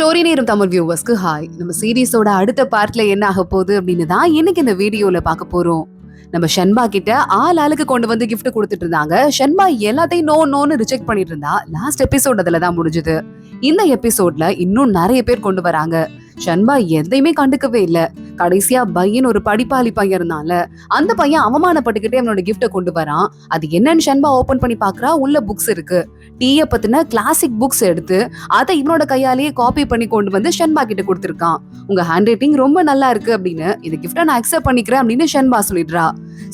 Story நேரம் Tamil வியூவர்ஸ்க்கு hi. நம்ம சீரீஸோட அடுத்த பார்ட்ல என்ன ஆக போகுது அப்படின்னு தான் இன்னைக்கு இந்த வீடியோல பார்க்க போறோம். நம்ம ஷண்பா கிட்ட ஆளுக்கு கொண்டு வந்து கிஃப்ட் கொடுத்துட்டு இருந்தாங்க. ஷண்பா எல்லாத்தையும் நோன்னு ரிஜெக்ட் பண்ணிட்டு இருந்தா. லாஸ்ட் எபிசோட் அதுல தான் முடிஞ்சது. இந்த எபிசோட்ல இன்னும் நிறைய பேர் கொண்டு வராங்க. ஷண்பா எதையுமே கண்டுக்கவே இல்ல. கடைசியா பையன் ஒரு படிப்பாளி பையன் இருந்தான்ல, அந்த பையன் அவமானப்பட்டுக்கிட்டே அவனோட கிஃப்ட கொண்டு வரான். அது என்னன்னு ஷண்பா ஓபன் பண்ணி பாக்குறா. உள்ள புக்ஸ் இருக்கு. டீய பத்தின கிளாசிக் புக்ஸ் எடுத்து அதை இவனோட கையாலேயே காப்பி பண்ணி கொண்டு வந்து ஷண்பா கிட்ட கொடுத்திருக்கான். உங்க ஹேண்ட் ரைட்டிங் ரொம்ப நல்லா இருக்கு அப்படின்னு, இந்த கிஃப்ட நான் அக்செப்ட் பண்ணிக்கிறேன் அப்படின்னு ஷண்பா சொல்லிடுறா.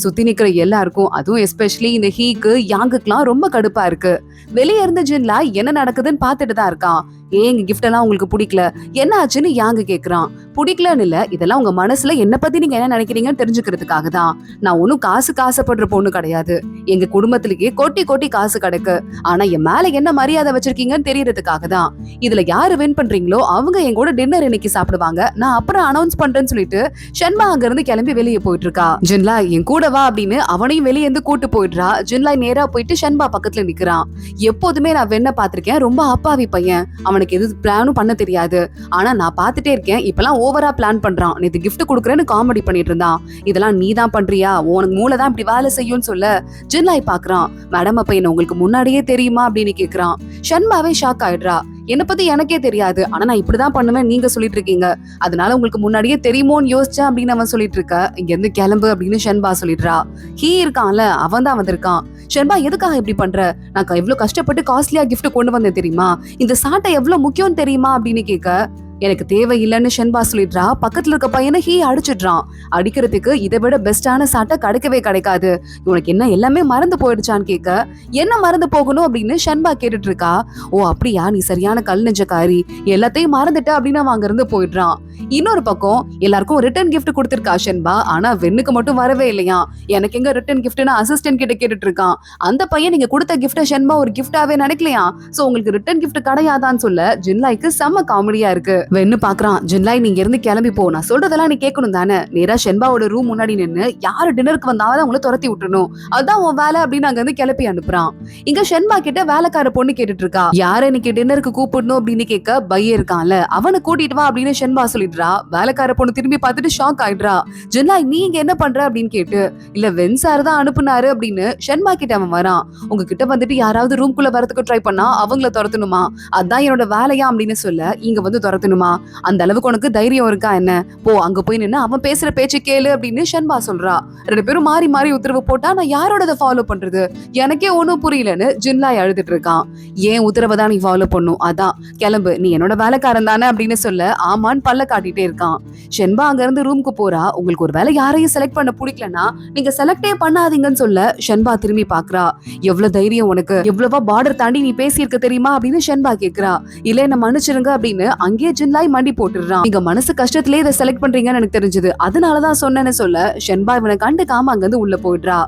சுத்தி நிக்கிற எல்லாருக்கும், அதுவும் எஸ்பெஷலி இந்த ஹீக்கு யாங்குக்குலாம் ரொம்ப கடுப்பா இருக்கு. வெளியே இருந்து ஜின்லா என்ன நடக்குதுன்னு பாத்துட்டு தான் இருக்கான். எங்க கிஃப்ட் எல்லாம் உங்களுக்கு பிடிக்கல, என்ன ஆச்சுன்னு யாங்கு கேக்குறான். பிடிக்கலன்னு இல்ல, இதெல்லாம் உங்க மனசுல என்ன பத்தி நீங்க என்ன நினைக்கிறீங்கன்னு தெரிஞ்சுக்கிறதுக்காக தான். நான் ஒன்னும் காசுக்கு ஆசைப்படுற பொண்ணு கிடையாது. எங்க குடும்பத்திலேயே கொட்டி கொட்டி காசு கிடக்கு. ஆனா என் மேல என்ன மரியாதை வச்சிருக்கீங்கன்னு தெரியறதுக்காக தான். இதுல யாரு வின் பண்றீங்களோ அவங்க என் கூட டின்னர் இன்னைக்கு சாப்பிடுவாங்க. நான் அப்புறம் அனௌன்ஸ் பண்றேன்னு சொல்லிட்டு ஷண்பா அங்க இருந்து கிளம்பி வெளியே போயிட்டு இருக்கா. ஜின்லா என் கூட வா அப்படின்னு அவனையும் வெளியே இருந்து கூட்டு போயிடுறா. ஜின்லா நேரா போயிட்டு ஷண்பா பக்கத்துல நிக்கிறான். எப்போதுமே நான் வெண்ண பாத்திருக்கேன், ரொம்ப அப்பாவி பையன். அவனுக்கு எது பிளானும் பண்ண தெரியாது. ஆனா நான் பாத்துட்டே இருக்கேன், இப்பெல்லாம் ஓவரா பிளான் பண்றான். நேத்து கிஃப்ட் கொடுக்குறேன்னு காமெடி பண்ணிட்டு இருந்தான். இதெல்லாம் நீ தான் பண்றியா? உனக்கு மூளை தான் இப்படி வேலை செய்யும்னு சொல்ல ஜின்லாய் பாக்குறான். மேடம் அப்ப என்ன உங்களுக்கு முன்னாடியே தெரியுமா அப்படின்னு கேக்குறான். ஷண்பாவே ஷாக் ஆயிடுறா. என்ன பத்தி எனக்கே தெரியாது, ஆனா நான் இப்படிதான் பண்ணுவேன் நீங்க சொல்லிட்டு இருக்கீங்க, அதனால உங்களுக்கு முன்னாடியே தெரியுமோன்னு யோசிச்சேன் அப்படின்னு அவன் சொல்லிட்டு இருக்க. இங்க இருந்து கிளம்பு அப்படின்னு ஷண்பா சொல்லிடுறா. ஹீ இருக்கான்ல, அவன் தான் வந்திருக்கான். ஷண்பா எதுக்காக இப்படி பண்ற? நான் எவ்வளவு கஷ்டப்பட்டு காஸ்ட்லியா கிஃப்ட் கொண்டு வந்தேன் தெரியுமா? இந்த சாட்டை எவ்வளவு முக்கியம் தெரியுமா அப்படின்னு கேட்க, எனக்கு தேவையில்லைன்னு ஷண்பா சொல்லிடுறா. பக்கத்துல இருக்க பையனை ஹீ அடிச்சிடுறான். அடிக்கிறதுக்கு இதை விட பெஸ்டான சாட்டை கிடைக்கவே கிடைக்காது. இவனுக்கு என்ன எல்லாமே மறந்து போயிடுச்சான்னு கேட்க, என்ன மறந்து போகணும் அப்படின்னு ஷண்பா கேட்டுட்டு இருக்கா. ஓ அப்படியா, நீ சரியான கல் நெஞ்சக்காரி, எல்லாத்தையும் மறந்துட்ட அப்படின்னு அவன் அங்க இருந்து போயிடுறான். இன்னொரு பக்கம் எல்லாருக்கும் ரிட்டர்ன் கிஃப்ட் கொடுத்திருக்கா ஷண்பா. ஆனா வெண்ணுக்கு மட்டும் வரவே இல்லையா. எனக்கு எங்க ரிட்டர்ன் கிஃப்ட்னு அசிஸ்டன்ட் கிட்ட கேட்டுட்டு இருக்கான். அந்த பையன் நீங்க கொடுத்த கிஃப்ட ஷண்பா ஒரு கிஃப்டாவே நினைக்கலையா, சோ உங்களுக்கு ரிட்டர்ன் கிஃப்ட் கிடையாதான்னு சொல்ல ஜின்லாய்க்கு செம்ம காமெடியா இருக்கு. வெண்ணு பாக்குறான். ஜின்லாய் நீங்க இருந்து கிளம்பி போ, நான் சொல்றதெல்லாம் நீ கேட்கணும் தானே. நேரா ஷண்பாவோட ரூம் முன்னாடி நின்னு யாரு டின்னருக்கு வந்தாலும் அவங்கள துரத்தி விட்டுணும், அதான் உன் வேலை அப்படின்னு அங்க இருந்து கிளப்பி அனுப்புறான். இங்க ஷண்பா கிட்ட வேலைக்கார பொண்ணு கேட்டுட்டு இருக்கா. யார இன்னைக்கு டின்னருக்கு கூப்பிடணும் அப்படின்னு கேட்க, பையன் இருக்கான்ல அவனை கூட்டிட்டு வா அப்படின்னு ஷண்பா சொல்லிடுறா. வேலைக்கார பொண்ணு திரும்பி பார்த்துட்டு ஷாக் ஆயிடுறா. ஜின்லாய் நீ இங்க என்ன பண்ற அப்படின்னு கேட்டு, இல்ல வென் சார் தான் அனுப்புனாரு அப்படின்னு ஷண்பா கிட்ட அவன் வரான். உங்ககிட்ட வந்துட்டு யாராவது ரூம்குள்ள வரதுக்கு ட்ரை பண்ணா அவங்கள துரத்தணுமா, அதான் என்னோட வேலையா அப்படின்னு சொல்ல, இங்க வந்து துரத்தணுமா, அந்த அளவுக்கு உனக்கு தைரியம் இருக்கா என்ன, போ அங்க போய் நின்னு அவன் பேசுற பேச்சு கேளு அப்படின்னு ஷண்பா சொல்றா. ரெண்டு பேரும் மாறி மாறி உத்தரவு போட்டா நான் யாரோட ஃபாலோ பண்றது, எனக்கே ஒன்னும் புரியலன்னு ஜின்லாய் அழுதுட்டு இருக்கான். ஏன் உத்தரவை தான் நீ ஃபாலோ பண்ணும், அதான் கிளம்பு, நீ என்னோட வேலைக்காரன் தானே அப்படின்னு சொல்ல ஆமான்னு பல்ல காட்டிட்டே இருக்கான். ஷென்பா அங்க இருந்து ரூமுக்கு போறா. உங்களுக்கு ஒரு வேலை யாரையும் செலக்ட் பண்ண பிடிக்கலனா நீங்க செலக்டே பண்ணாதீங்கன்னு சொல்ல ஷென்பா திரும்பி பாக்குறா. எவ்வளவு தைரியம் உனக்கு, எவ்வளவா பார்டர் தாண்டி நீ பேசியிருக்க தெரியுமா அப்படின்னு ஷென்பா கேக்குறா. இல்ல என்ன மன்னிச்சிருங்க அப்படின்னு அங்கேயே ஜின்லாய் மண்டி போட்டுறான். நீங்க மனசு கஷ்டத்திலே இதை செலக்ட் பண்றீங்கன்னு எனக்கு தெரிஞ்சது, அதனாலதான் சொன்னேன்னு சொல்ல ஷென்பா இவனை கண்டுக்காம அங்க இருந்து உள்ள போயிடுறா.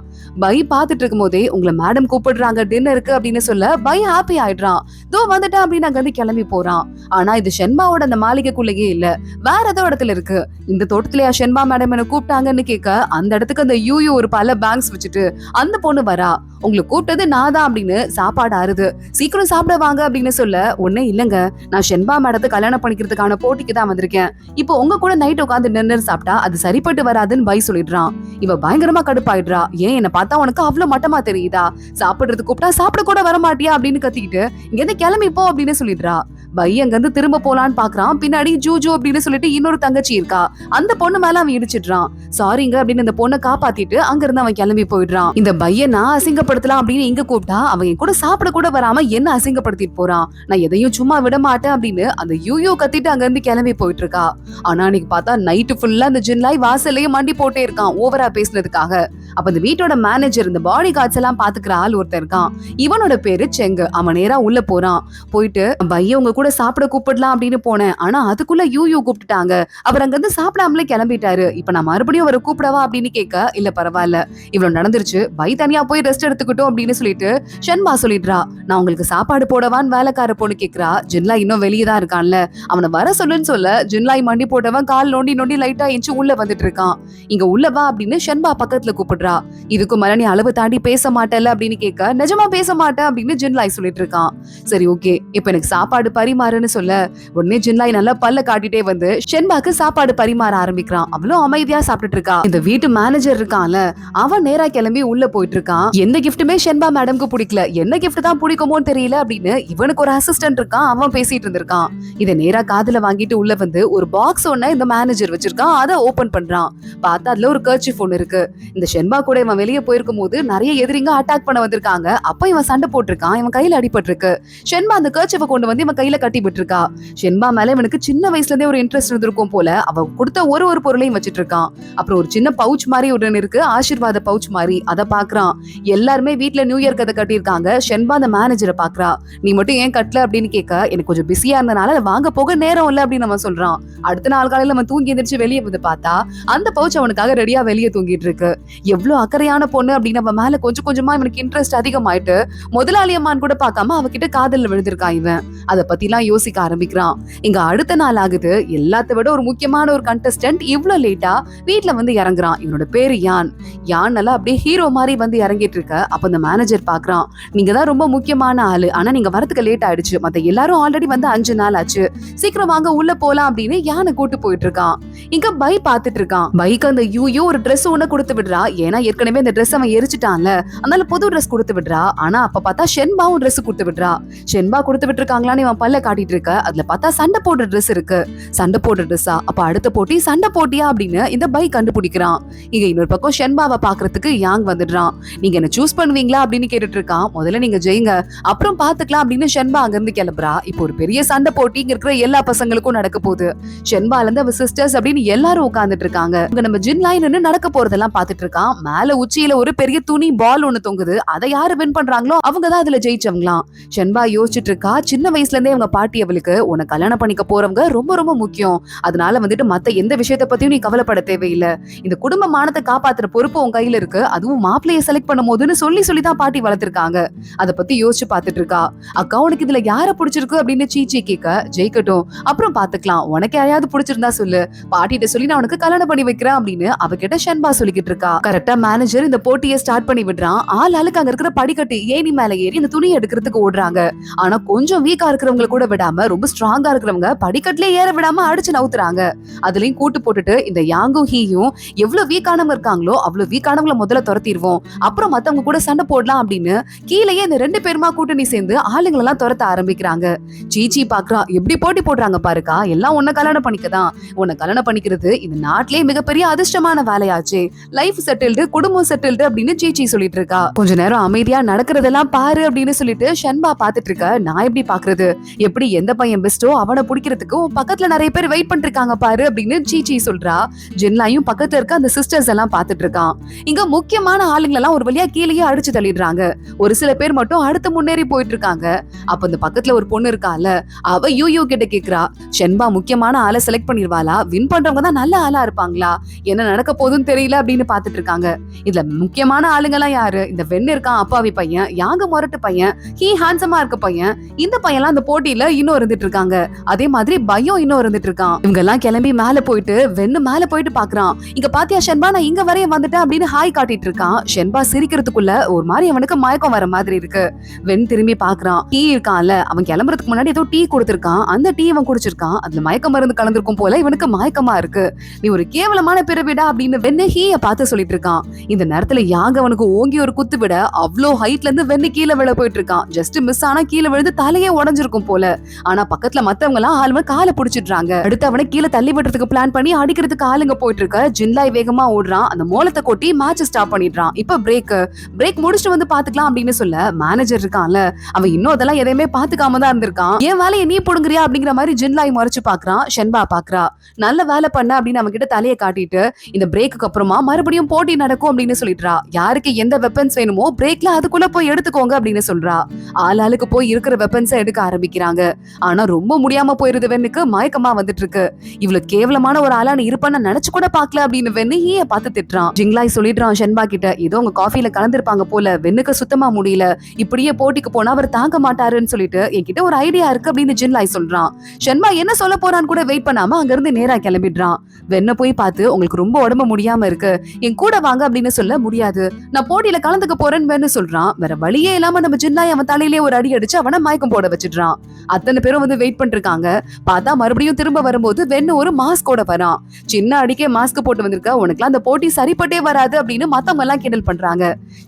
பை பாத்துட்டு இருக்கும் போதே உங்களை மேடம் கூப்பிடுறாங்க டின்னருக்கு அப்படின்னு சொல்ல பை ஹாப்பி ஆயிடுறான். தோ வந்துட்டா அப்படின்னு அங்க இருந்து கிளம்பி போறான். ஆனா இது ஷென்பாவோட அந்த மாளிகைக்குள்ளேயே இல்ல, வேற ஏதோ இடத்துல இருக்கு. இந்த தோட்டத்திலேயா ஷென்பா மேடம் என்ன கூப்பிட்டாங்கன்னு கேட்க, அந்த இடத்துக்கு அந்த யூயூ ஒரு பல பேங்க்ஸ் வச்சுட்டு அந்த பொண்ணு வரா. உங்களை கூப்பிட்டது நான் தான் அப்படின்னு, சாப்பாடு ஆறுது சீக்கிரம் சாப்பிட வாங்க அப்படின்னு சொல்ல, ஒன்னே இல்லங்க நான் ஷென்பா மேடத்தை கல்யாணம் பண்ணிக்கிறதுக்கான போட்டிக்கு தான் வந்திருக்கேன், இப்போ உங்க கூட நைட் உட்காந்து டின்னர் சாப்பிட்டா அது சரிப்பட்டு வராதுன்னு பை சொல்லிடுறான். இவ பயங்கரமா கடுப்பாயிடுறா. ஏன் என்ன பார்த்தா உனக்கு அவ்வளவு மட்டமா தெரியுதா, சாப்பிடுறது கூப்பிட்டா சாப்பிட கூட வர மாட்டியா அப்படின்னு கத்திக்கிட்டு இங்க இருந்து கிளம்பி போ அப்படின்னு சொல்லிடுறா. பை அங்க இருந்து திரும்ப போலான்னு பாக்குறான். பின்னாடி ஜூஜு அப்படின்னு சொல்லிட்டு இன்னொரு தங்கச்சி இருக்கா, அந்த பொண்ணு மேல அவன் இடிச்சிடுறான். சாரிங்க அப்படின்னு இந்த பொண்ணை காப்பாத்திட்டு அங்க இருந்து அவன் கிளம்பி போயிடுறான். இந்த பைய நான் அசிங்கப்படுத்தலாம் அப்படின்னு இங்க கூப்பிட்டா அவன் என் கூட சாப்பிட கூட வராம என்ன அசிங்கப்படுத்திட்டு போறான், நான் எதையும் சும்மா விட மாட்டேன் அப்படின்னு அந்த யூயூ கத்திட்டு அங்க இருந்து கிளம்பி போயிட்டு இருக்கா. ஆனா அன்னைக்கு பார்த்தா நைட்டு ஃபுல்லா அந்த ஜின்லாய் வாசல்லையே மண்டி போட்டே இருக்கான் ஓவரா பேசினதுக்காக. அப்ப இந்த வீட்டோட மேனேஜர், இந்த பாடி கார்ட்ஸ் எல்லாம் பாத்துக்கிற ஆள் ஒருத்தர் இருக்கான். இவனோட பேரு செங்கு. அவன் நேரா உள்ள போறான். போயிட்டு பைய உங்க கூட சாப்பிட கூப்பிடலாம் அப்படின்னு போனேன், ஆனா அதுக்குள்ள யூயூ கூப்பிட்டுட்டாங்க, அவர் அங்க இருந்து சாப்பிடாமலே கிளம்பிட்டாரு, இப்ப நான் மறுபடியும் அவரை கூப்பிடவா அப்படின்னு கேட்க, இல்ல பரவாயில்ல இவ்வளவு நடந்துருச்சு, பை தனியா போய் ரெஸ்ட் எடுத்துக்கிட்டோம் அப்படின்னு சொல்லிட்டு ஷென்பா சொல்லிடுறா. நான் உங்களுக்கு சாப்பாடு போடவான்னு வேலைக்கார பொண்ணு கேக்குறா. ஜின்லாய் இன்னும் வெளியே தான் இருக்கான்ல, அவனை வர சொல்லுன்னு சொல்ல ஜின்லாய் மண்டி போட்டவன் கால் நோண்டி நோண்டி லைட்டா எஞ்சி உள்ள வந்துட்டு இருக்கான். இங்க உள்ள வா அப்படின்னு ஷென்பா பக்கத்துல கூப்பிடுறா. இதுக்கு மேல நீ அளவு தாண்டி பேச மாட்டல அப்படின்னு கேட்க, நிஜமா பேச மாட்டேன் அப்படின்னு ஜின்லாய் சொல்லிட்டு இருக்கான். சரி ஓகே, இப்ப எனக்கு சாப்பாடு பரிமாறுன்னு சொல்ல உடனே ஜின்லாய் நல்லா பல்ல காட்டிட்டே வந்து ஷென்பாக்கு சாப்பாடு பரிமாற ஆரம்பிக்கிறான். அவ்வளவு அமைதியா சாப்பிட்டுட்டு இருக்கா. இந்த வீட்டு மேனேஜர் இருக்கான்ல, அவன் நேரா கிளம்பி உள்ள போயிட்டு இருக்கான். எந்த கிஃப்ட்டுமே ஷென்பா மேடம்க்கு பிடிக்கல, என்ன கிஃப்ட் தான் பிடிக்குமோன்னு தெரியல அப்படின்னு இவனுக்கு ஒரு அசிஸ்டன்ட் இருக்கான், அவன் பேசிட்டு இருந்திருக்கான். இத நேரா காதுல வாங்கிட்டு உள்ள வந்து ஒரு பாக்ஸ் ஒண்ணு இந்த மேனேஜர் வச்சிருக்கான், அதை ஓபன் பண்றான். பார்த்தா அதுல ஒரு கர்ச்சீஃப் ஒண்ணு இருக்கு. இந்த ஷென்பா கூட இவன் வெளியே போயிருக்கும் போது நிறைய எதிரிங்க அட்டாக் பண்ண வந்திருக்காங்க. அப்ப இவன் சண்டை போட்டிருக்கான், இவன் கையில அடிபட்டு இருக்கு. ஷென்பா அந்த கர்ச்சீஃபை கொண்டு வந்து இவன் கையில கட்டி விட்டு இருக்கா. ஷென்பா மேல இவனுக்கு சின்ன வயசுல இருந்தே ஒரு இன்ட்ரெஸ்ட் இருந்திருக்கும் போல. அவ கொடுத்த ஒரு பொருளையும் வச்சிட்டு இருக்கான். அப்புறம் ஒரு சின்ன பவுச் மாதிரி ஒன்னு இருக்கு, ஆசீர்வாத பவுச் மாதிரி, அதை பாக்குறான். எல்லாருமே வீட்டுல நியூ இயர் கதை கட்டியிருக்காங்க. ஷென்பா அந்த மேனேஜரை பாக்குறா. நீ மட்டும் ஏன் கட்டல அப்படின்னு கேட்க, எனக்கு கொஞ்சம் பிஸியா இருந்தனால வாங்க போக நேரம் இல்ல அப்படின்னு அவன் சொல்றான். அடுத்த நாள் காலையில அவன் தூங்கி எந்திரிச்சு வெளியே வந்து பார்த்தா அந்த பவுச் அவனுக்காக ரெடியா வெளியே தூங்கிட்டு இருக்கு. எவ்வளவு அக்கறையான பொண்ணு அப்படின்னு அவன் மேல கொஞ்சம் கொஞ்சமா இவனுக்கு இன்ட்ரெஸ்ட் அதிகமாயிட்டு முதலாளி அம்மான்னு கூட பார்க்காம அவகிட்ட காதல்ல விழுந்திருக்கான் இவன். அதை பத்தி எல்லாம் யோசிக்க ஆரம்பிக்கிறான். இங்க அடுத்த நாள் ஆகுது. எல்லாத்த விட ஒரு முக்கியமான ஒரு கண்டஸ்டன்ட் இவ்வளவு லேட்டா வீட்டுல வந்து இறங்குறான். இவனோட பேரு யான். யான் நல்லா அப்படியே ஹீரோ மாதிரி வந்து இறங்கிட்டு இருக்க. அப்ப அந்த மேனேஜர் பாக்குறான், நீங்க தான் ரொம்ப முக்கியமான ஆளு, ஆனா நீங்க வரதுக்கு லேட் ஆயிடுச்சு, மத்த எல்லாரும் ஆல்ரெடி வந்து 5 நாள் ஆச்சு, சீக்கிரம் வாங்க உள்ள போலாம் அப்படின்னு யானை கூட்டு போயிட்டு இருக்கான். இங்க பை பாத்துட்டு இருக்கான். பைக்கு அந்த யூயோ ஒரு ட்ரெஸ் ஒண்ணு கொடுத்து விடுறா. ஏன்னா ஏற்கனவே இந்த ட்ரெஸ் அவன் எரிச்சிட்டான்ல, அதனால புது ட்ரெஸ் கொடுத்து விடுறா. ஆனா அப்ப பார்த்தா ஷென்பாவும் ட்ரெஸ் கொடுத்து விடுறா. ஷென்பா கொடுத்து விட்டுருக்காங்களான்னு இவன் பல்ல காட்டிட்டு இருக்க. அதுல பார்த்தா சண்டை போடுற ட்ரெஸ் இருக்கு. சண்டை போடுற ட்ரெஸ்ஸா? அப்ப அடுத்த போட்டி சண்டை போட்டியா அப்படின்னு இந்த பை கண்டுபிடிக்கிறான். இங்க இன்னொரு பக்கம் ஷென்பாவை பாக்குறதுக்கு யாங் வந்துடுறான். நீங்க என்ன சூஸ் பண்ணுவீங்களா அப்படின்னு கேட்டுட்டு இருக்கான். முதல்ல நீங்க ஜெயிங்க, அப்புறம் பாத்துக்கலாம் அப்படின்னு ஷென்பா அங்க இருந்து கிளம்புறா. இப்போ ஒரு பெரிய சண்டை போட்டி இங்க இருக்கிற எல்லா பசங்களுக்கும் நடக்க போகுது. ஷென்பால இருந்து அவ சிஸ்டர்ஸ் அப்படின்னு எல்லாரும் உட்கார்ந்துட்டு இருக்காங்க. இங்க நம்ம ஜின்லாய் நின்னு நடக்க போறதெல்லாம் பாத்துட்டு இருக்கான். மேல உச்சியில ஒரு பெரிய துணி பால் ஒண்ணு தொங்குது. அதை யாரு வின் பண்றாங்களோ அவங்கதான் அதுல ஜெயிச்சவங்களாம். ஷென்பா யோசிச்சுட்டு இருக்கா. சின்ன வயசுல இருந்தே அவங்க பாட்டி அவளுக்கு உன்னை கல்யாணம் பண்ணிக்க போறவங்க ரொம்ப ரொம்ப முக்கியம், அதனால வந்துட்டு மத்த எந்த விஷயத்த பத்தியும் நீ கவலைப்பட தேவையில்லை, இந்த குடும்ப மானத்தை காப்பாத்துற பொறுப்பு உன் கையில இருக்கு, அதுவும் மாப்பிள்ளைய செலக்ட் பண்ணும் போதுன்னு சொல்லி தான் பாட்டி வளர்த்திருக்காங்க. அதை பத்தி யோசிச்சு பாத்துட்டு இருக்கா. அக்கா உனக்கு இதுல யார பிடிச்சிருக்கு அப்படின்னு சீச்சி கேட்க, ஜெயிக்கட்டும் அப்புறம் பாத்துக்கலாம், உனக்கு யாரையாவது பிடிச்சிருந்தா சொல்லு, பாட்டிட்ட சொல்லி நான் உனக்கு கல்யாணம் பண்ணி வைக்கிறேன் அப்படின்னு அவகிட்ட ஷென்பா சொல்லிக்கிட்டு இருக்கா. கரெக்டா மேனேஜர் இந்த போட்டியை ஸ்டார்ட் பண்ணி விடுறான். ஆளுக்கு அங்க இருக்கிற படிக்கட்டு ஏணி மேல ஏறி இந்த துணியை எடுக்கிறதுக்கு ஓடுறாங்க. ஆனா கொஞ்சம் வீக்கா இருக்கிறவங்க கூட விடாம ரொம்ப ஸ்ட்ராங்கா இருக்கிறவங்க படிக்கட்டுல ஏற விடாம அடிச்சு நவுத்துறாங்க. அதுலயும் கூட்டு போட்டுட்டு இந்த யாங்கும் ஹீயும் எவ்வளவு வீக்கானவங்க இருக்காங்களோ அவ்வளவு வீக்கானவங்களை முதல்ல துரத்திடுவோம், அப்புறம் மத்தவங்க கூட சண்டை போடலாம் அப்படின்னு கீழேயே இந்த 2 பேருமா கூட்டணி சேர்ந்து ஆளுங்களை எல்லாம் துரத்த ஆரம்பிக்கிறாங்க. சீச்சி பாக்குறா, எப்படி போட்டி போடுறாங்க பாருக்கா, எல்லாம் உன்னை கல்யாணம் பண்ணிக்கதான், உன்னை கல்யாணம் பண்ணிக்கிறது இந்த நாட்டிலேயே மிகப்பெரிய அதிர்ஷ்டமான வேலையாச்சு, லைஃப் செட்டில்டு குடும்பம் செட்டில்டு அப்படின்னு சீச்சி சொல்லிட்டு இருக்கா. கொஞ்ச நேரம் அமைதியா நடக்கிறதெல்லாம் பாரு அப்படின்னு சொல்லிட்டு ஷென்பா பாத்துட்டு இருக்க. நான் எப்படி பாக்குறது, எப்படி எந்த பையன் பெஸ்டோ அவனை பிடிக்கிறதுக்கு உன் பக்கத்துல நிறைய பேர் வெயிட் பண்ணிட்டு இருக்காங்க பாரு அப்படின்னு சீச்சி சொல்றா. ஜென்லாயும் பக்கத்துல இருக்க அந்த சிஸ்டர்ஸ் எல்லாம் பாத்துட்டு இருக்கான். இங்க முக்கியமான ஆளுங்க எல்லாம் ஒரு வழியா கீழேயே அடிச்சு தள்ளிடுறாங்க. ஒரு சில பேர் மட்டும் அடுத்து முன்னேறி போயிட்டு இருக்காங்க. அப்ப இந்த பக்கத்துல ஒரு பொண்ணு இருக்கால, அவ யூ கிட்ட கேக்குறா, ஷென்பா முக்கியமான ஆளை செலக்ட் பண்ணிருவாளா, வின் பண்றவங்க தான் நல்ல ஆளா இருப்பாங்களா, என்ன நடக்க போதுன்னு தெரியல அப்படின்னு பாத்துட்டு இருக்காங்க. இதுல முக்கியமான ஆளுங்க எல்லாம் யாரு, இந்த வெண்ணு இருக்கான் அப்பாவி பையன், யாங்க மொரட்டு பையன், ஹீ ஹேண்ட்ஸமா இருக்க பையன், இந்த பையன் எல்லாம் அந்த போட்டியில இன்னும் இருந்துட்டு இருக்காங்க. அதே மாதிரி பயம் இன்னும் இருந்துட்டு இருக்கான். இவங்க எல்லாம் கிளம்பி மேல போயிட்டு வெண்ணு மேல போயிட்டு பாக்குறான். இங்க பாத்தியா ஷென்பா, நான் இங்க வரைய வந்துட்டேன் அப்படின்னு ஹாய் காட்டிட்டு இருக்கான். ஷென்பா சிரிக்கிறதுக்குள்ள ஒரு மாதிரி அவனுக்கு மயக்கம் வர மாதிரி இருக்கு. வெண் திரும்பி பாக்குறான். டீ இருக்கான்ல, அவன் கிளம்புறதுக்கு முன்னாடி ஏதோ டீ கொடுத்திருக்கான். அந்த டீ அவன் குடிச்சிருக்கான். அதுல மயக்க மருந்து கலந்திருக்கும் போல இவனுக்கு மயக்கமா இருக்கு. நீ ஒரு கேவலமான பிறவிடா அப்படின்னு வெண்ணு ஹீய பார்த்து சொல்லிட்டு இருக்கான். இந்த நேரத்துல யாக அவனுக்கு ஓங்கி ஒரு குத்து விட அவ்வளோ ஹைட்ல இருந்து வெண்ணு கீழே விழ போயிட்டு இருக்கான். ஜஸ்ட் மிஸ் ஆனா கீழே விழுந்து தலையே உடஞ்சிருக்கும் போல. ஆனா பக்கத்துல மத்தவங்க எல்லாம் ஆளுங்க காலை புடிச்சிடுறாங்க. அடுத்து அவனை கீழே தள்ளி விடுறதுக்கு பிளான் பண்ணி அடிக்கிறதுக்கு ஆளுங்க போயிட்டு இருக்க. ஜின்லாய் வேகமா ஓடுறான். அந்த மோளத்தை கொட்டி மேட்ச் ஸ்டாப் பண்ணிடுறான். இப்ப பிரேக் முடிச்சுட்டு வந்து பாத்துக்கலாம் அப்படின்னு சொல்ல மேனேஜர் இருக்கான்ல, அவன் இன்னும் அதெல்லாம் எதையுமே பாத்துக்காம தான் இருந்திருக்கான். என் வேலையை நீ புடுங்குறியா அப்படிங்கிற மாதிரி ஜின்லாய் முறைச்சு பாக்குறான். ஷென்பா பாக்குறா, நல்ல வேலை பண்ண அப்படின்னு அவன் கிட்ட தலையை காட்டிட்டு இந்த பிரேக்கு அப்புறமா மறுபடியும் போட்டி நடக்கும் அப்படின்னு சொல்லிடுறா. யாருக்கு எந்த வெப்பன்ஸ் வேணுமோ பிரேக்ல அதுக்குள்ள போய் எடுத்துக்கோங்க அப்படின்னு சொல்றா. ஆளுக்கு போய் இருக்கிற வெப்பன்ஸை எடுக்க ஆரம்பிக்கிறாங்க. ஆனா ரொம்ப முடியாம போயிருது. வெண்ணுக்கு மயக்கமா வந்துட்டு இருக்கு. இவ்வளவு கேவலமான ஒரு ஆளான இருப்பான்னு நினைச்சு கூட பாக்கல அப்படின்னு வெண்ணு ஈய பார்த்து திட்டுறான். ஜிங்லாய் சொல்லிடுறான் ஷென்பா கிட்ட, ஏதோ உங்க காஃபில கலந்துருப்பாங்க போல, வெண்ணுக்கு சுத்தமா முடியல, இப்படியே போட்டிக்கு போனா அவர் தாங்க மாட்டாருன்னு சொல்லிட்டு என்கிட்ட ஒரு ஐடியா இருக்கு அப்படின்னு ஜின்லாய் சொல்றான். ஷென்பா என்ன சொல்ல போறான்னு கூட வெயிட் பண்ணாம அங்க இருந்து நேரா கிளம்பிடுறான். வெண்ண போய் பார்த்து, உங்களுக்கு ரொம்ப உடம்பு முடியாம இருக்கு, என் கூட வாங்க அப்படின்னு சொல்ல முடியாது, நான் போட்டியில கலந்துக்க போறேன்னு சொல்றான். வேற வழியே இல்லாம நம்ம ஜின்லாய் அவன் தலையிலே ஒரு அடி அடிச்சு அவனை மயக்கம் போட வச்சிடுறான். அத்தனை பேரும் வந்து வெயிட் பண்ணிருக்காங்க. பார்த்தா மறுபடியும் திரும்ப வரும்போது வெண்ணு ஒரு மாஸ்கோட வரான். சின்ன அடிக்கே மாஸ்க் போட்டு வந்திருக்க, உனக்குலாம் அந்த போட்டி சரிப்பட்டே வராது அப்படின்னு மத்தவங்க எல்லாம் கிண்டல் பண்றாங்க.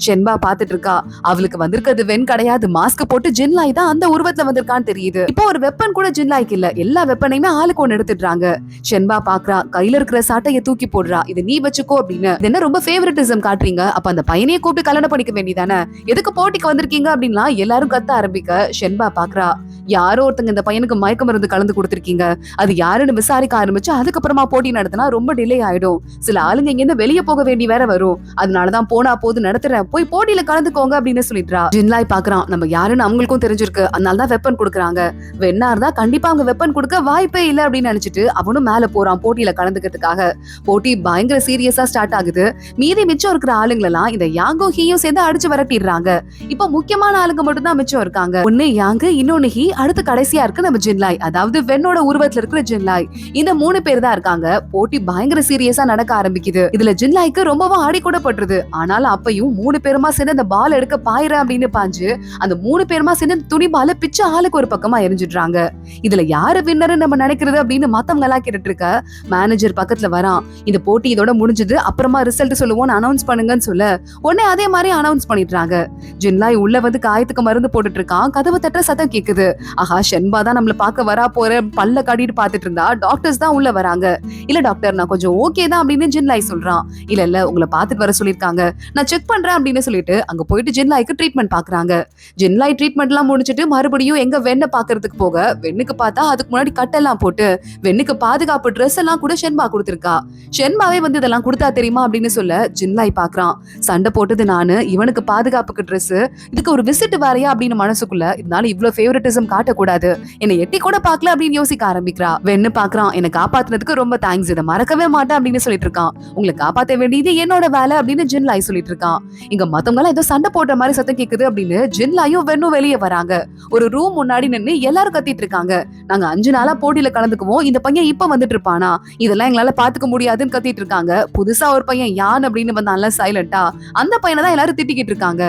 ஷென்பா பாத்துட்டு இருக்கா. அவளுக்கு வந்திருக்கிறது வெண் கிடையாது, மாஸ்க் போட்டு ஜின்லாய் தான் அந்த உருவத்துல வந்திருக்கான்னு தெரியுது. இப்போ ஒரு வெப்பன் கூட ஜின்லாய்க்கு இல்ல, எல்லா வெப்பனையுமே ஆளுக்கு ஒன்னு எடுத்துடுறாங்க. ஷென்பா பாக்குறா, கையில இருக்கிற சாட்டைய தூக்கி போடுறா. இதை நீ வச்சுக்கோ அப்படின்னு. இது என்ன ரொம்ப ஃபேவரட்டிசம் காட்டுறீங்க, அப்ப அந்த பையனையே கூப்பிட்டு கல்யாணம் பண்ணிக்க வேண்டியதானே, எதுக்கு போட்டிக்கு வந்திருக்கீங்க அப்படின்லாம் எல்லாரும் கத்த ஆரம்பிக்க ஷென்பா பாக்குறா, யாரோ ஒருத்தங்க இந்த பையனுக்கு மயக்க மருந்து கலந்து கொடுத்திருக்கீங்க, அது யாருன்னு விசாரிக்க ஆரம்பிச்சு அதுக்கப்புறமா போட்டி நடத்தினா ரொம்ப டிலே ஆயிடும், சில ஆளுங்க இங்க இருந்து வெளியே போக வேண்டி வேற வரும், அதனாலதான் போனா போது நடத்துறேன், போய் போட்டியில கலந்துக்கோங்க அப்படின்னு சொல்லிடுறா. ஜின்லாய் பாக்குறான், நம்ம யாருன்னு அவங்களுக்கும் தெரிஞ்சிருக்கு, அதனாலதான் வெப்பன் கொடுக்குறாங்க, வெண்ணா இருந்தா கண்டிப்பா அவங்க வெப்பன் கொடுக்க வாய்ப்பே இல்ல அப்படின்னு நினைச்சிட்டு அவனும் மேல போறான் போட்டியில கலந்துக்கிறதுக்காக. போட்டி பயங்கர சீரியஸா ஸ்டார்ட் ஆகுது. மீதி மிச்சம் இருக்கிற ஆளுங்களெல்லாம் இந்த யாங்கோ ஹீயும் சேர்ந்து அடிச்சு விரட்டிடுறாங்க. இப்போ முக்கியமான ஆளுங்க மட்டும் தான் மிச்சம் இருக்காங்க. ஒன்னு யாங்கு, இன்னொன்னு ஹீ, அடுத்து கடைசியா இருக்கு நம்ம ஜின்லாய், அதாவது வெண்ணோட உருவத்துல இருக்கிற ஜின்லாய். இந்த 3 பேர் தான் இருக்காங்க. போட்டி பயங்கர சீரியஸா நடக்க ஆரம்பிக்குது. இதுல ஜின்லாய்க்கு ரொம்பவும் ஆடி கூட பட்டுருது. ஆனாலும் அப்பயும் 3 பேருமா சேர்ந்து அந்த பால் எடுக்க பாயிர அப்படின்னு பாஞ்சு அந்த 3 பேருமா சேர்ந்து துணி பால பிச்சை ஆளுக்கு ஒரு பக்கமா எரிஞ்சிடுறாங்க. இதுல யாரு வின்னரு நம்ம நினைக்கிறது அப்படின்னு மத்தவங்க எல்லாம் கேட்டுட்டு இருக்க மேனேஜர் பக்கத்துல வரான். இந்த போட்டி இதோட முடிஞ்சது, அப்புறமா ரிசல்ட் சொல்லுவோம், அனௌன்ஸ் பண்ணுங்கன்னு சொல்ல உடனே அதே மாதிரி அனௌன்ஸ் பண்ணிடுறாங்க. ஜின்லாய் உள்ள வந்து காயத்துக்கு மருந்து போட்டுட்டு இருக்கான். கதவு தட்ட சத்தம் கேக்குது. ஆஹா, ஷென்பா தான் நம்மள பாக்க வரா போற பல்ல காட்டிட்டு பாத்துட்டு இருந்தா டாக்டர்ஸ் தான் உள்ள வராங்க. இல்ல டாக்டர், நான் கொஞ்சம் ஓகே தான் அப்படின்னு ஜின்லாய் சொல்றான். இல்ல உங்களை பாத்துட்டு வர சொல்லிருக்காங்க, நான் செக் பண்றேன் அப்படின்னு சொல்லிட்டு அங்க போயிட்டு ஜின்லாய்க்கு ட்ரீட்மெண்ட் பாக்குறாங்க. ஜின்லாய் ட்ரீட்மெண்ட் எல்லாம் முடிச்சிட்டு மறுபடியும் எங்க வெண்ண பாக்குறதுக்கு போக வெண்ணுக்கு பார்த்தா அதுக்கு முன்னாடி கட்டெல்லாம் போட்டு வெண்ணுக்கு பாதுகாப்பு ட்ரெஸ் எல்லாம் கூட ஷென்பா கொடுத்திருக்கா. ஷென்பாவே வந்து இதெல்லாம் கொடுத்தா தெரியுமா அப்படின்னு சொல்ல ஜின்லாய் பாக்குறான். சண்டை போட்டது நானு, இவனுக்கு பாதுகாப்புக்கு ட்ரெஸ், இதுக்கு ஒரு விசிட் வேறையா அப்படின்னு மனசுக்குள்ள, இதனால இவ்வளவு ஃபேவரட்டிசம் காட்டக்கூடாது, என்னை எட்டி கூட பாக்கல அப்படின்னு யோசிக்க ஆரம்பிக்கிறா. வெண்ணு பாக்குறான், என்னை காப்பாத்துனதுக்கு ரொம்ப தேங்க்ஸ், இதை மறக்கவே மாட்டேன் அப்படின்னு சொல்லிட்டு இருக்கான். உங்களை காப்பாத்த வேண்டியது என்னோட வேலை அப்படின்னு ஜின்லாய் சொல்லிட்டு இருக்கான். இங்க மத்தவங்க எல்லாம் ஏதோ சண்டை போடுற மாதிரி சத்தம் கேக்குது அப்படின்னு ஜின்லாயும் வெண்ணும் வெளியே வராங்க. ஒரு ரூம் முன்னாடி நின்னு எல்லாரும் கத்திட்டு இருக்காங்க. நாங்க 5 நாளா போட்டியில கலந்துக்குவோம், இந்த பையன் இப்ப வந்துட்டு இருப்பானா, இதெல்லாம் எங்களால பாத்துக்க முடியாதுன்னு கத்திட்டு இருக்காங்க. புதுசா ஒரு பையன் யான் அப்படின்னு வந்தான்ல சைலண்டா, அந்த பையனை தான் எல்லாரும் திட்டிக்கிட்டு இருக்காங்க.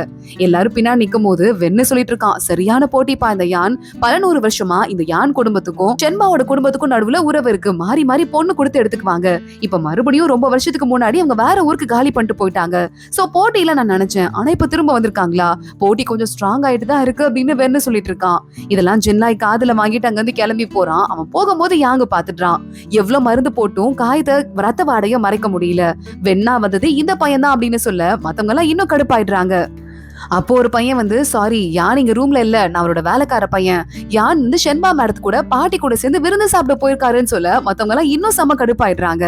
எல்லாரும் பின்னாடி நிக்கும் போது வெண்ணு சொல்லிட்டு இருக்கான், சரியான போட்டிப்பா இந்த யான், பல 100 வருஷமா இந்த யான் குடும்பத்துக்கும் ஷென்பாவோட குடும்பத்துக்கும் நடுவுல உறவு இருக்கு, மாறி மாறி பொண்ணு கொடுத்து எடுத்துக்குவாங்க, இப்ப மறுபடியும் ரொம்ப வருஷத்துக்கு முன்னாடி அவங்க வேற ஊருக்கு காலி பண்ணிட்டு போயிட்டாங்க, சோ போட்டியில நான் நினைச்சேன், ஆனா இப்ப திரும்ப வந்திருக்காங்களா, போட்டி கொஞ்சம் ஸ்ட்ராங் ஆயிட்டு தான் இருக்கு அப்படின்னு வெண்ணு சொல்லிட்டு இருக்கான். இதெல்லாம் ஜின்லாய் காதுல வாங்கிட்டு அங்க இருந்து கிளம்பி போறான். அவன் போகும்போது யாங்கு பாத்துட்டான். எவ்வளவு மருந்து போட்டும் காயத்தை ரத்த வாடைய மறைக்க முடியல. வெண்ணா வந்தது இந்த பையன் தான் அப்படின்னு சொல்ல மத்தவங்க எல்லாம் இன்னும் கடுப்பாயிடுறாங்க. அப்போ ஒரு பையன் வந்து, சாரி யான் இங்க ரூம்ல இல்ல, நான் அவரோட வேலைக்கார பையன், யான் வந்து ஷென்பா மேடத்து கூட பாட்டி கூட சேர்ந்து விருந்து சாப்பிட போயிருக்காருன்னு சொல்ல மத்தவங்க எல்லாம் இன்னும் செம கடுப்பாயிடுறாங்க.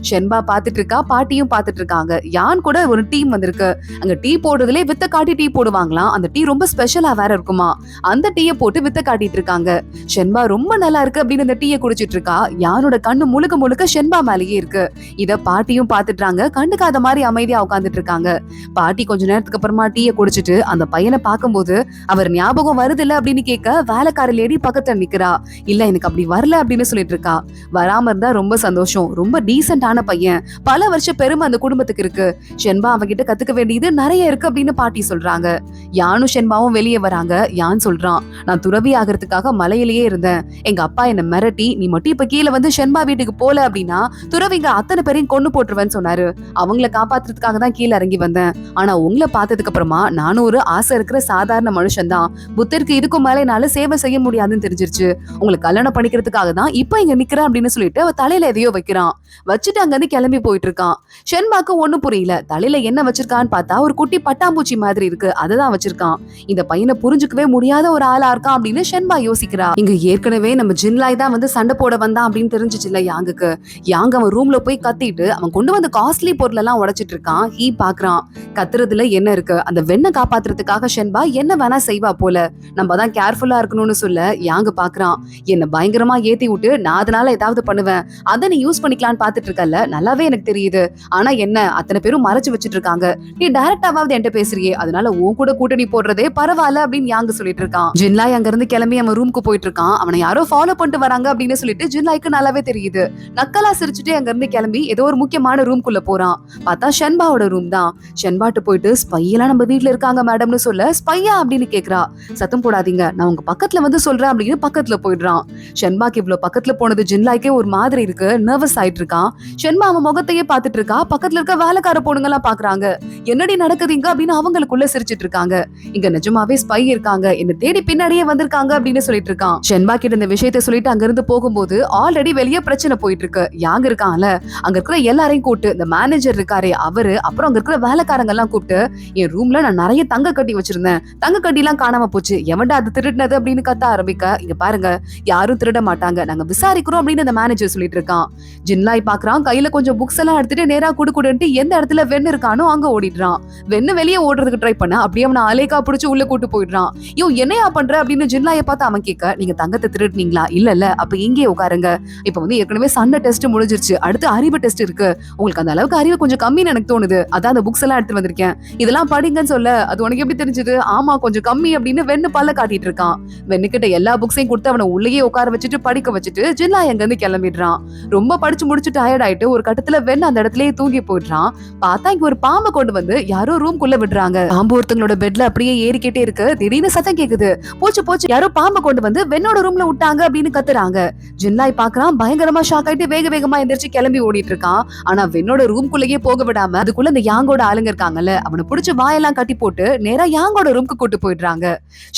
ஷென்பா பாத்துட்டு இருக்கா, பாட்டியும் பாத்துட்டு இருக்காங்க. யான் கூட ஒரு டீம் வந்திருக்கு, அங்க டீ போடுறதுலே வித்த காட்டி டீ போடுவாங்களாம், அந்த டீ ரொம்ப ஸ்பெஷலா வேற இருக்குமா, அந்த டீயை போட்டு வித்த காட்டிட்டு இருக்காங்க. ஷென்பா ரொம்ப நல்லா இருக்கு அப்படின்னு அந்த டீயை குடிச்சிட்டு இருக்கா. யானோட கண்ணு முழுக்க முழுக்க ஷென்பா மேலேயே இருக்கு. இத பாட்டியும் பாத்துட்டாங்க, கண்டுக்காத மாதிரி அமைதியா உட்காந்துட்டு இருக்காங்க. பாட்டி கொஞ்ச நேரத்துக்கு அப்புறமா டீயை குடிச்சிட்டு அந்த பையனை பார்க்கும்போது அவர் ஞாபகம் வருது இல்ல அப்படின்னு கேட்க வேலைக்கார லேடி பக்கத்துல நிக்கிறா. இல்ல எனக்கு அப்படி வரல அப்படின்னு சொல்லிட்டு இருக்கா. வராம இருந்தா ரொம்ப சந்தோஷம், ரொம்ப டீசென்டான பையன், பல வருஷ பெருமை அந்த குடும்பத்துக்கு இருக்கு, ஷென்பா அவங்கிட்ட கத்துக்க வேண்டியது நிறைய இருக்கு அப்படின்னு பாட்டி சொல்றாங்க. யானும் ஷென்பாவும் வெளியே வராங்க. யான் சொல்றான், நான் துறவி ஆகிறதுக்காக மலையிலேயே இருந்தேன், எங்க அப்பா என்ன மிரட்டி நீ மட்டும் இப்ப கீழே வந்து ஷென்பா வீட்டுக்கு போல அப்படின்னா துறவிங்க அத்தனை பேரையும் கொண்டு போட்டுருவேன்னு சொன்னாரு, அவங்கள காப்பாத்துறதுக்காக தான் கீழே இறங்கி வந்தேன், ஆனா உங்களை பார்த்ததுக்கு அப்புறமா நானும் ஒரு ஆசை இருக்கிற சாதாரண மனுஷன் தான், புத்தருக்கு இதுக்கும் மேல என்னால சேவை செய்ய முடியாதுன்னு தெரிஞ்சிருச்சு, உங்களை கல்யாணம் பண்ணிக்கிறதுக்காக தான் இப்ப இங்க நிக்கிறேன் அப்படின்னு சொல்லிட்டு அவ தலையில எதையோ வைக்கிறான். வச்சுட்டு அங்க இருந்து கிளம்பி போயிட்டு இருக்கான். ஷென்பாக்கு ஒண்ணும் புரியல, தலையில என்ன வச்சிருக்கான்னு பார்த்தா ஒரு குட்டி பட்டாம்பூச்சி மாதிரி இருக்கு, அததான் வச்சிருக்கான். இந்த பையனை புரிஞ்சுக்கவே முடியாத ஒரு ஆளா இருக்கான் அப்படின்னு ஷென்பா யோசிக்கிறா. இங்க ஏற்கனவே நம்ம ஜின்லாய் தான் வந்து சண்டை போட வந்தான் அப்படின்னு தெரிஞ்சிச்சு இல்ல யாங்குக்கு. யாங் அவன் ரூம்ல போய் கத்திட்டு அவன் கொண்டு வந்த காஸ்ட்லி பொருள் எல்லாம் உடைச்சிட்டு இருக்கான். ஹீ பாக்குறான், கத்துறதுல என்ன இருக்கு, அந்த வெண்ணை காப்பாத்துறதுக்காக ஷென்பா என்ன வேணா செய்வா போல, நம்ம தான் கேர்ஃபுல்லா இருக்கணும்னு சொல்ல யாங்கு பாக்குறான். என்ன பயங்கரமா ஏத்தி விட்டு நான் அதனால ஏதாவது பண்ணுவேன், அதை நீ யூஸ் பண்ணிக்கலான்னு பாத்துட்டு இருக்கல, நல்லாவே எனக்கு தெரியுது, ஆனா என்ன அத்தனை பேரும் மறைச்சு வச்சிட்டு இருக்காங்க, நீ டைரக்டாவது என்கிட்ட பேசுறியே, அதனால உன் கூட கூட்டணி போடுறதே பரவாயில்ல அப்படின்னு யாங்கு சொல்லிட்டு இருக்கான். ஜின்லாய் அங்க இருந்து கிளம்பி அவன் ரூமுக்கு போயிட்டு இருக்கான். அவனை யாரோ ஃபாலோ பண்ணிட்டு வராங்க அப்படின்னு சொல்லிட்டு ஜின்லாய்க்கு நல்லாவே தெரியுது. நக்கலா சிரிச்சுட்டு அங்க இருந்து கிளம்பி ஏதோ ஒரு முக்கியமான ரூம்குள்ள போறான். பார்த்தா ஷென்பாவோட ரூம் தான். ஷென்பாட்டு போயிட்டு ஸ்பை எல்லாம் நம்ம வீட்டுல இருக்காங்க இருக்காங்க மேடம்னு சொல்ல ஸ்பையா அப்படின்னு கேக்குறா. சத்தம் போடாதீங்க, நான் உங்க பக்கத்துல வந்து சொல்றேன் அப்படின்னு பக்கத்துல போயிடுறான். ஷென்பாக்கு இவ்வளவு பக்கத்துல போனது ஜின்லாய்க்கே ஒரு மாதிரி இருக்கு, நர்வஸ் ஆயிட்டு இருக்கான். ஷென்பா அவன் முகத்தையே பாத்துட்டு இருக்கா. பக்கத்துல இருக்க வேலைக்கார பொண்ணுங்க எல்லாம் பாக்குறாங்க. என்னடி நடக்குதுங்க அப்படின்னு அவங்களுக்குள்ள சிரிச்சிட்டு இருக்காங்க. இங்க நிஜமாவே ஸ்பை இருக்காங்க, என்ன தேடி பின்னாடியே வந்திருக்காங்க அப்படின்னு சொல்லிட்டு இருக்கான். ஷென்பா கிட்ட இந்த விஷயத்த சொல்லிட்டு அங்க இருந்து போகும்போது ஆல்ரெடி வெளியே பிரச்சனை போயிட்டு இருக்கு. யாங்க இருக்கான்ல அங்க இருக்கிற எல்லாரையும் கூப்பிட்டு, இந்த மேனேஜர் இருக்காரே அவரு, அப்புறம் அங்க இருக்கிற வேலைக்காரங்க எல்லாம் கூப்பிட்டு, என் ரூம்ல நான் நிறைய தங்க கட்டி வச்சிருந்தேன், தங்க கட்டி எல்லாம் காணாம போச்சு, எவன்டா அது திருடினது அப்படின்னு கத்த ஆரம்பிக்க, இங்க பாருங்க யாரும் திருட மாட்டாங்க, நாங்க விசாரிக்கிறோம் அப்படின்னு அந்த மேனேஜர் சொல்லிட்டு இருக்கான். ஜின்லாய் பாக்குறான், கையில கொஞ்சம் புக்ஸ் எல்லாம் எடுத்துட்டு நேரா குடுக்குடுன்ட்டு எந்த இடத்துல வெண்ணு இருக்கானோ அங்க ஓடிடுறான். வெண்ணு வெளியே ஓடுறதுக்கு ட்ரை பண்ண அப்படியே அவனை அலேக்கா பிடிச்சு உள்ள கூட்டு போயிடுறான். ஐயோ என்னையா பண்ற அப்படின்னு ஜின்லாயை பார்த்து அவன் கேட்க, நீங்க தங்கத்தை திருடுனீங்களா? இல்ல அப்ப இங்கே உட்காருங்க, இப்ப வந்து ஏற்கனவே சண்டை டெஸ்ட் முடிஞ்சிருச்சு, அடுத்து அறிவு டெஸ்ட் இருக்கு, உங்களுக்கு அந்த அளவுக்கு அறிவு கொஞ்சம் கம்மின்னு எனக்கு தோணுது, அதான் அந்த புக்ஸ் எல்லாம் எடுத்து வந்திருக்கேன், இதெல்லாம் படிங்கன்னு சொல்ல, அது உனக்கு எப்படி தெரிஞ்சது? ஆமா கொஞ்சம் கம்மி அப்படின்னு வெண்ணு பல்ல காட்டிட்டு இருக்கான். வெண்ணு கிட்ட எல்லா புக்ஸையும் கொடுத்து அவனை உள்ளேயே உட்கார வச்சுட்டு படிக்க வச்சுட்டு ஜின்லாய் அங்க இருந்து கிளம்பிடுறான். ரொம்ப படிச்சு முடிச்சு டயர்ட் ஆயிட்டு ஒரு கட்டத்துல வெண்ணு அந்த இடத்துலயே தூங்கி போயிடுறான். பார்த்தா இங்க ஒரு பாம்பை கொண்டு வந்து யாரோ ரூம்குள்ள விடுறாங்க. பாம்பு ஒருத்தங்களோட பெட்ல அப்படியே ஏறிக்கிட்டே இருக்கு. திடீர்னு சத்தம் கேக்குது, போச்சு யாரோ பாம்பை கொண்டு வந்து வெண்ணோட ரூம்ல விட்டாங்க அப்படின்னு கத்துறாங்க. ஜின்லாய் பாக்குறான், பயங்கரமா ஷாக் ஆயிட்டு வேகமா எந்திரிச்சு கிளம்பி ஓடிட்டு இருக்கான். ஆனா வெண்ணோட ரூம்குள்ளேயே போக விடாம அதுக்குள்ள இந்த யாங்கோட ஆளுங்க இருக்காங்கல்ல, அவனை பிடிச்சு வாயெல்லாம் கட்டி போட்டு நேரா யாங்கோட ரூம்க்கு கூட்டு போயிடுறாங்க.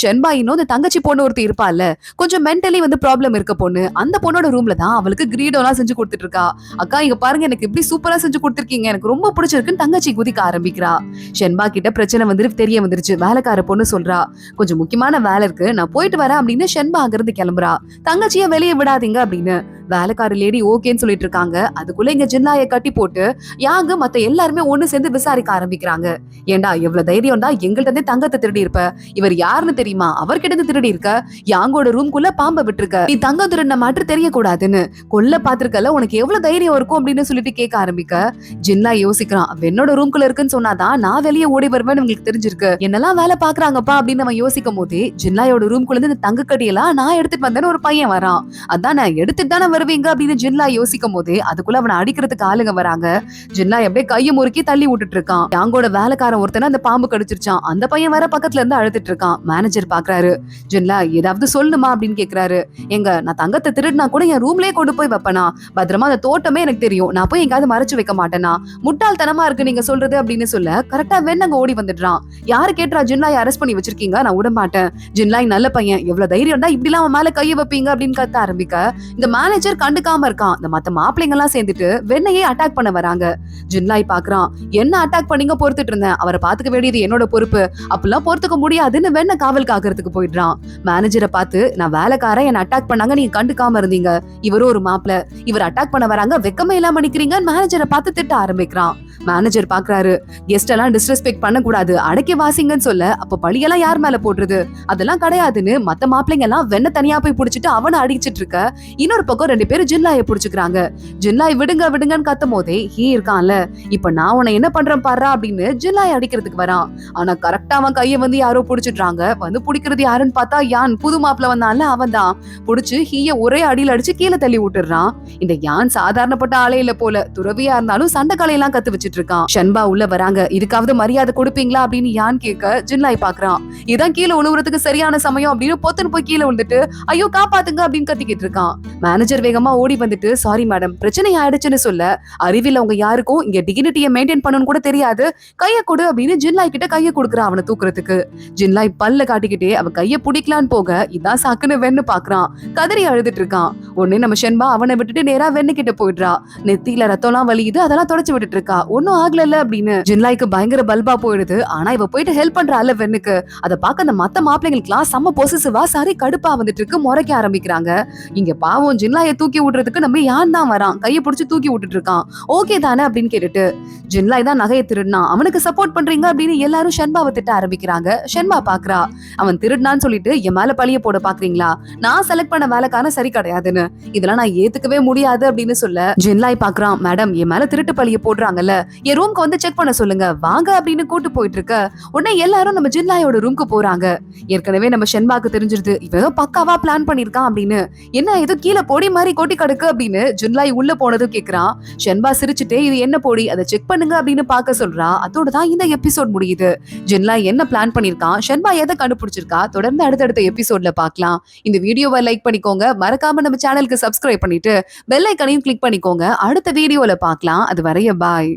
ஷென்பா இன்னும் இந்த தங்கச்சி பொண்ணு ஒருத்தி இருப்பால, கொஞ்சம் மென்டலி வந்து ப்ராப்ளம் இருக்க பொண்ணு, அந்த பொண்ணோட ரூம்ல தான் அவளுக்கு கிரீடோலாம் செஞ்சு கொடுத்துட்டு இருக்கா. அக்கா இங்க பாருங்க, எனக்கு இப்படி சூப்பரா செஞ்சு கொடுத்துருக்கீங்க, எனக்கு ரொம்ப பிடிச்சிருக்குன்னு தங்கச்சி குதிக்க ஆரம்பிக்கிறா. ஷென்பா கிட்ட பிரச்சனை வந்துட்டு தெரிய வந்துருச்சு. வேலைக்கார பொண்ணு சொல்றா, கொஞ்சம் முக்கியமான வேலை இருக்கு, நான் போயிட்டு வரேன் அப்படின்னு ஷென்பா அங்கிருந்து கிளம்புறா. தங்கச்சிய வெளியே விடாதீங்க அப்படின்னு வேலைக்கார லேடி ஓகேன்னு சொல்லிட்டு இருக்காங்க. அதுக்குள்ள இங்க ஜின்லாய கட்டி போட்டு யாங்க மத்த எல்லாருமே ஒண்ணு சேர்ந்து விசாரிக்க ஆரம்பிக்கிறாங்க. ஏண்டா எவ்வளவு தைரியம் தான் எங்கள்ட்ட இருந்து தங்கத்தை திருடி இருப்ப, இவர் யாருன்னு தெரியுமா, அவர்கிட்ட இருந்து திருடி இருக்க, யாங்கோட ரூம்குள்ள பாம்பை விட்டுருக்க, நீ தங்கம் திருடின மாற்று தெரியக்கூடாதுன்னு கொல்ல பாத்திருக்கல, உனக்கு எவ்வளவு தைரியம் இருக்கும் அப்படின்னு சொல்லிட்டு கேட்க ஆரம்பிக்க ஜின்லா யோசிக்கிறான், என்னோட ரூம்குள்ள இருக்குன்னு சொன்னாதான் நான் வெளியே ஓடி வருவேன்னு உங்களுக்கு தெரிஞ்சிருக்கு, என்னெல்லாம் வேலை பாக்குறாங்கப்பா அப்படின்னு அவன் யோசிக்கும் போதே ஜின்லாயோட ரூம்குள்ள இருந்து இந்த தங்க கட்டியெல்லாம் நான் எடுத்துட்டு வந்தேன்னு ஒரு பையன் வரான். அதான் நான் எடுத்துட்டு தானே வருவீங்க அப்படின்னு ஜின்லா யோசிக்கும் போதே அதுக்குள்ள அவனை அடிக்கிறதுக்கு ஆளுங்க வராங்க. ஜின்லா அப்படியே கையை முறுக்கி தள்ளி விட்டுட்டு இருக்கான். யாங்கோட வேலைக்காரன் ஒருத்தன அந்த பாம்பு கடிச்சிருச்சான். அந்த பையன் வர பக்கத்துல இருந்து அழுத்திட்டு இருக்கான். மேனேஜர் பாக்குறாரு. ஜின்லா ஏதாவது சொல்லுமா அப்படின்னு கேக்குறாரு. எங்க நான் தங்கத்தை திருடினா கூட என் ரூம்லயே கொண்டு போய் வைப்பனா, பத்திரமா அந்த தோட்டமே எனக்கு தெரியும், நான் போய் எங்காவது மறைச்சு வைக்க மாட்டேனா, முட்டாள்தனமா இருக்கு நீங்க சொல்றது அப்படின்னு சொல்ல கரெக்டா வெண்ணங்க ஓடி வந்துடுறான். யாரு கேட்டா ஜின்லாய் அரெஸ்ட் பண்ணி வச்சிருக்கீங்க, நான் விட மாட்டேன், ஜின்லாய் நல்ல பையன், எவ்வளவு தைரியம் தான் இப்படி எல்லாம் அவன் மேல கைய வைப்பீங்க அப்படின்னு கத்த ஆரம்பிக்க இந்த மேனேஜர் கண்டுக்காம இருக்கான். இந்த மத்த மாப்பிள்ளைங்க எல்லாம் சேர்ந்துட்டு வெண்ணையே அட்டாக் பண்ண வராங்க. ஜின்லாய் பாக்குறான், என்ன அட்டாக் பண்ணீங்க பொறுத்துட்டு இருந்தேன், அவரை பாத்துக்க வேண்டியது என்னோட பொறுப்பு, அப்பெல்லாம் பொறுத்துக்க முடியாதுன்னு வெண்ண காவல் காக்கிறதுக்கு போயிடுறான். மேனேஜரை பார்த்து, நான் வேலைக்காரன் என்ன அட்டாக் பண்ணாங்க, நீங்க கண்டுக்காம இருந்தீங்க, இவரும் ஒரு மாப்பிள்ள, இவர் அட்டாக் பண்ண வராங்க, வெக்கமே இல்லாம நிக்கிறீங்க, மேனேஜரை பார்த்து திட்ட ஆரம்பிக்கிறான். மேனேஜர் பாக்குறாரு, கெஸ்ட் எல்லாம் டிஸ்ரெஸ்பெக்ட் பண்ண கூடாது, அடக்கி வாசிங்கன்னு சொல்ல, அப்ப பழியெல்லாம் யார் மேல போடுறது, அதெல்லாம் கிடையாதுன்னு மத்த மாப்பிள்ளைங்க எல்லாம் வெண்ண தனியா போய் புடிச்சிட்டு அவனை அடிச்சிட்டு இருக்க, இன்னொரு பக்கம் ரெண்டு பேரும் ஜின்லாயை புடிச்சுக்கிறாங்க. ஜின்லாய் விடுங்க விடுங்கன்னு கத்தும் போதே ஹீ இருக்கான்ல, இப்ப நான் உன்னை என்ன பண்றேன் பாரு அப்படின்னு ஜின்லாய் அடிக்கிறதுக்கு வரான். ஆனா கரெக்டா அவன் கைய வந்து யாரோ புடிச்சிடுறாங்க. வந்து புடிக்கிறது யாருன்னு பார்த்தா யான், புது மாப்பிள்ள வந்தான்ல அவன் தான். புடிச்சு ஹீய ஒரே அடியில அடிச்சு கீழே தள்ளி விட்டுறான். இந்த யான் சாதாரணப்பட்ட ஆளே இல்ல போல, துறவியா இருந்தாலும் சண்டை கலையெல்லாம் கத்து வச்சுட்டு இருக்கான். ஷென்பா உள்ள வராங்க. இதுக்காவது மரியாதை கொடுப்பீங்களா அப்படின்னு யான் கேட்க ஜின்லாய் பாக்குறான். இதான் கீழே உழுவுறதுக்கு சரியான சமயம் அப்படின்னு பொத்துன்னு போய் கீழே விழுந்துட்டு ஐயோ காப்பாத்துங்க அப்படின்னு கத்திக்கிட்டு இருக்கான். மேனேஜர் வேகமா ஓடி வந்துட்டு, சாரி மேடம் பிரச்சனை ஆயிடுச்சுன்னு சொல்ல, அறிவியல் அவங்க யாருக்கும் இங்க டிகினிட்டியை மெயின்டைன் பண்ணணும்னு கூட தெரியாது, கைய கொடு அப்படின்னு ஜின்லாய் கிட்ட கைய கொடுக்குறான் அவனை தூக்குறதுக்கு. ஜின்லாய் பல்ல காட்டிக்கிட்டே அவன் கைய பிடிக்கலான்னு போக இதான் சாக்குன்னு வெண்ணு பாக்குறான். கதறி அழுதுட்டு இருக்கான். உடனே நம்ம ஷென்பா அவனை விட்டுட்டு நேரா வெண்ணு கிட்ட போயிடுறா. நெத்தியில ரத்தம் எல்லாம் வலியுது, அதெல்லாம் தொடச்சு விட்டுட்டு இருக்கா. ஒன்னும் ஆகல அப்படின்னு ஜின்லாய்க்கு பயங்கர பல்பா போயிடுது. ஆனா இவ போயிட்டு ஹெல்ப் பண்றாள் வெண்ணுக்கு. அதை பார்க்க அந்த மத்த மாப்பிள்ளைங்களுக்குலாம் செம்ம பொசசிவா சாரி கடுப்பா வந்துட்டு இருக்கு, முறைக்க ஆரம்பிக்கிறாங்க. இங்க பாவம் ஜின்லாயை தூக்கி விடுறதுக்கு நம்ம யான் தான் வரான், கையை பிடிச்சு தூக்கி விட்டுட்டு இருக்கான். ஓகே தானே அப்படின்னு கேட்டுட்டு, ஜின்லாய் தான் நகையை திருடினான், அவனுக்கு சப்போர்ட் பண்றீங்க அப்படின்னு எல்லாரும் ஷென்பாவை திட்ட ஆரம்பிக்கிறாங்க. ஷென்பா பாக்குறா, அவன் திருடினான்னு சொல்லிட்டு என் மேல பழிய போட பாக்குறீங்களா, நான் செலக்ட் பண்ண வேலைக்காரன் சரி கிடையாதுன்னு, இதெல்லாம் நான் ஏத்துக்கவே முடியாது அப்படின்னு சொல்ல ஜின்லாய் பாக்குறான். மேடம் என் மேல திருட்டு பழிய போடுறாங்கல்ல, என் ரூம்க்கு வந்து செக் பண்ண சொல்லுங்க வாங்க அப்படின்னு கூட்டு போயிட்டு இருக்க. உடனே எல்லாரும் நம்ம ஜின்லாயோட ரூம்க்கு போறாங்க. ஏற்கனவே நம்ம ஷென்பாக்கு தெரிஞ்சிருது இவன் பக்காவா பிளான் பண்ணிருக்கான் அப்படின்னு. என்ன ஏதோ கீழே பொடி மாதிரி கொட்டி கிடக்கு அப்படின்னு ஜின்லாய் உள்ள போனதும் கேக்குறான். ஷென்பா சிரிச்சுட்டே இது என்ன பொடி, அதை செக் பண்ணுங்க அப்படின்னு பாக்க சொல்றா. அதோட தான் இந்த எபிசோட் முடியுது. ஜென்லா என்ன பிளான் பண்ணிருக்கான், ஷண்பா எதை கண்டுபிடிச்சிருக்கா, தொடர்ந்து அடுத்தடுத்த எபிசோட்ல பார்க்கலாம். இந்த வீடியோவை லைக் பண்ணிக்கோங்க, மறக்காம நம்ம சேனலுக்கு சப்ஸ்கிரைப் பண்ணிட்டு பெல் ஐக்கனையும் கிளிக் பண்ணிக்கோங்க. அடுத்த வீடியோல பார்க்கலாம். அது வரைய பாய்.